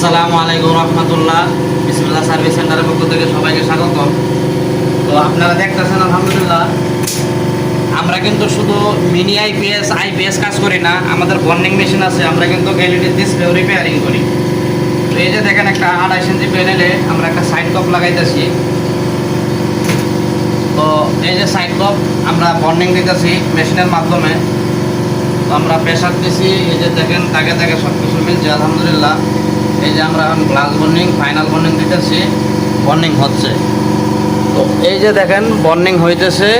আসসালামু আলাইকুম রহমতুল্লাহ। বিসমিল্লাহ সার্ভিস সেন্টারের পক্ষ থেকে সবাইকে স্বাগত। তো আপনারা দেখতেছেন আলহামদুলিল্লাহ, আমরা কিন্তু শুধু মিনি আইপিএস কাজ করি না, আমাদের বর্নিং মেশিন আছে। আমরা কিন্তু এলইডি ডিসপ্লে রিপেয়ারিং করি। তো এই যে দেখেন, একটা 28 ইঞ্চি প্যানেলে আমরা একটা সাইড কপ লাগাইতেছি। তো এই যে সাইড কপ আমরা বর্নিং দিতেছি মেশিনের মাধ্যমে। তো আমরা প্রেশার দিছি, এই যে দেখেন তাকে তাকে সব কিছু মিলছে আলহামদুলিল্লাহ। এই যে আমরা এখন গ্লাস বর্নিং, ফাইনাল বর্নিং দিতেছি, বর্নিং হচ্ছে। তো এই যে দেখেন বর্নিং হইতেছে।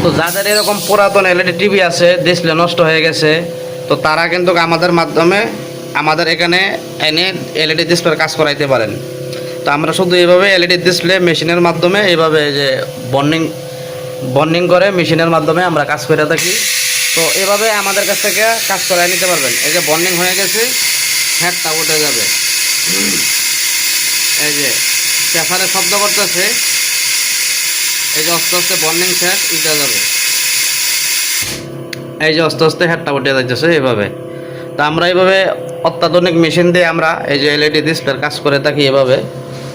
তো যাদের এরকম পুরাতন এলইডি টিভি আছে, ডিসপ্লে নষ্ট হয়ে গেছে, তো তারা কিন্তু আমাদের মাধ্যমে আমাদের এখানে এনে এলইডি ডিসপ্লের কাজ করাইতে পারেন। তো আমরা শুধু এইভাবে এলইডি ডিসপ্লে মেশিনের মাধ্যমে এইভাবে যে বর্নিং করে মেশিনের মাধ্যমে আমরা কাজ করে থাকি। তো এভাবে আমাদের কাছ থেকে কাজ করাই নিতে পারবেন। এই যে বর্নিং হয়ে গেছে, হেডটা উঠে যাবে। এই যে প্রেসারে শব্দ করতেছে, এই যে আস্তে আস্তে বর্নিং শেষ, উঠে যাবে। এই যে আস্তে আস্তে হেডটা উঠে যাচ্ছে এইভাবে। তো আমরা এইভাবে অত্যাধুনিক মেশিন দিয়ে আমরা এই যে এলইডি ডিসপ্লের কাজ করে থাকি। এভাবে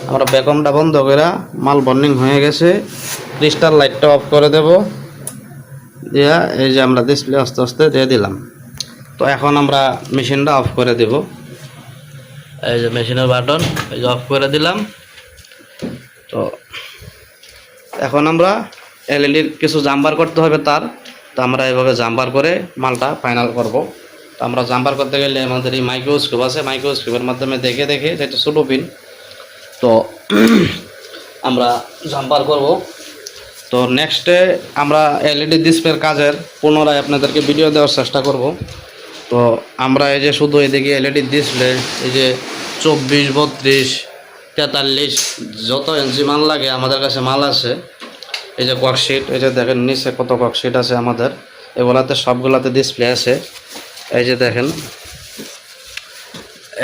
আমরা বেকমটা বন্ধ করে, মাল বর্নিং হয়ে গেছে, ক্রিস্টাল লাইটটা অফ করে দেব দিয়া এই যে আমরা ডিসপ্লে আস্তে আস্তে দিয়ে দিলাম। তো এখন আমরা মেশিনটা অফ করে দেব। এই যে মেশিনের বাটন, এই যে অফ করে দিলাম। তো এখন আমরা এলইডির কিছু জাম্পার করতে হবে তার। তো আমরা এইভাবে জাম্পার করে মালটা ফাইনাল করব। তো আমরা জাম্পার করতে গেলে আমাদের এই মাইক্রোস্কোপ আছে, মাইক্রোস্কোপের মাধ্যমে দেখে দেখে যেটা ছোটো পিন, তো আমরা জাম্পার করব। তো নেক্সটে আমরা এলইডি ডিসপ্লের কাজের পুনরায় আপনাদেরকে ভিডিও দেওয়ার চেষ্টা করব। তো আমরা এই যে শুধু এদিকে এলইডি ডিসপ্লে, এই যে 24, 32, 43 যত ইঞ্চি মাল লাগে আমাদের কাছে মাল আছে। এই যে ককশিট, এই যে দেখেন নিচে কত ককশিট আছে আমাদের, এগুলাতে সবগুলাতে ডিসপ্লে আছে। এই যে দেখেন,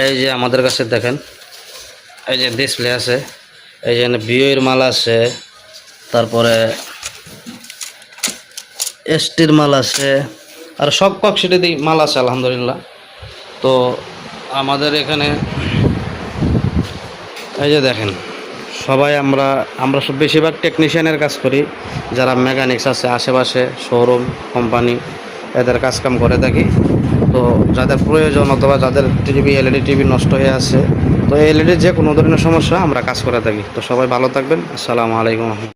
এই যে আমাদের কাছে দেখেন এই যে ডিসপ্লে আছে। এই যে ভিওর মাল আছে, তারপরে এসটির মাল আছে, আর সব ককশিটেরই মাল আছে আলহামদুলিল্লাহ। তো আমাদের এখানে এই যে দেখেন সবাই আমরা সব বেশিরভাগ টেকনিশিয়ানের কাজ করি। যারা মেকানিক্স আছে আশেপাশে, শোরুম, কোম্পানি, এদের কাজকাম করে থাকি। তো যাদের প্রয়োজন অথবা যাদের টিভি এলইডি টিভি নষ্ট হয়ে আছে, তো এলইডির যে কোনো ধরনের সমস্যা আমরা কাজ করে থাকি। তো সবাই ভালো থাকবেন। আসসালামু আলাইকুম।